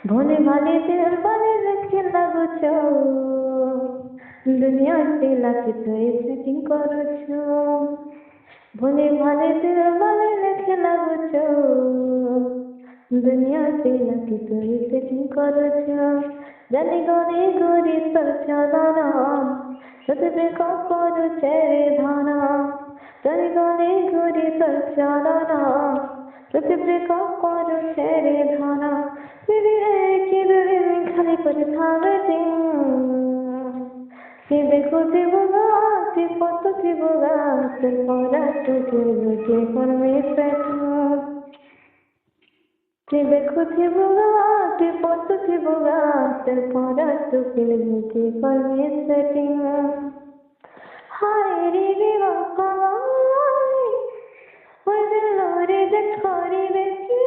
भोले भाले दिल वाले रखे लागो छो दुनिया से लाके तो सेटिंग करो छो भोले भाले दिल वाले रखे लागो छो दुनिया से लाके तो सेटिंग करो छो जाने गने गोरी तर चलाना सतबे करो चेरे धाना जाने गने गोरी तर चलाना सतबे करो चेरे धाना खाली করে থাকতে সে দেখো জীবনা সে কত জীবনা তোর পড়া তোকে লুটে করবে সে দেখো জীবনা সে কত জীবনা তোর পড়া তোকে লুটে করবে সেটিং হায় রে বাবা ওই দিল রে যে করিবে কি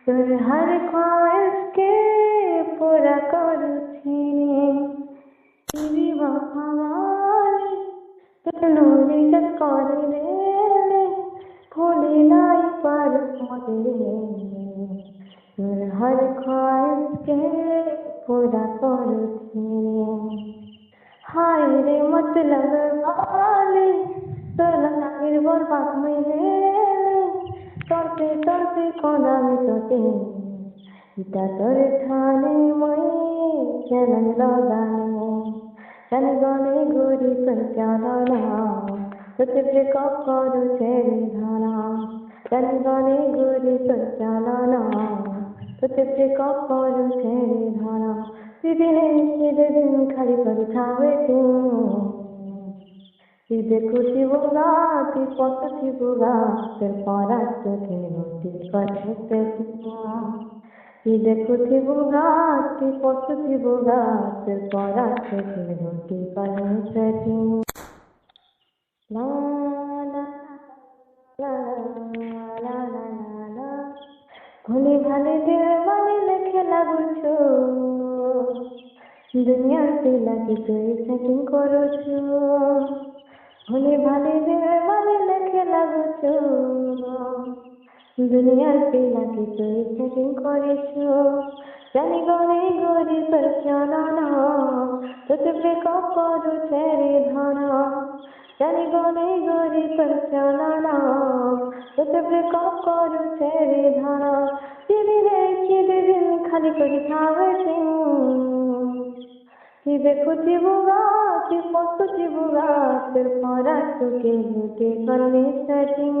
তোর हर ख्वाहिश के पूरा करूछी तेरी वफावारी तोरी जब करे भूली नाई पर তোর हर ख्वाहिश के पूरा करूछी हाय रे मतलब वाली তোর লাগের বরবাদ মেরে তর্কে কোনামি তোতে ইটা তোর ঠানে মই কেমন লগানে কেন গনে ঘুরি তোর চালানা তোকে ব্রেকআপ করো ছেড়ে ধানা কেন গনে ঘুরি তোর চালানা তোকে ব্রেকআপ করো ছেড়ে ধানা দিদিন খালি করে থাকবে তুই দেখো জীবনা তুই কত জীবনা তোর পড়া তোকে রুটি করতে তুই দেখো জীবনা তুই কত জীবনা তোর পড়া তোকে রুটি করতে লা লা লা লা লা লা भोले भाले दिल वाले लिखे लागो छो दुनिया से लाके तो सेटिंग करो छो भोले भाले दिल वाले लिखे लागो छो दुनिया से लाके तो सेटिंग करे छो जानी गने गोरी पर चलाना তোকে ব্রেকআপ করো ছেড়ে ধানা জানি গনে গোরি पर চলানা তোকে ব্রেকআপ করো ছেড়ে ধানা দিদিন খালি করে থাকবে তুই দেখো জীবনা তুই কত জীবনা তোর পড়া তোকে লুটে করবে সেটিং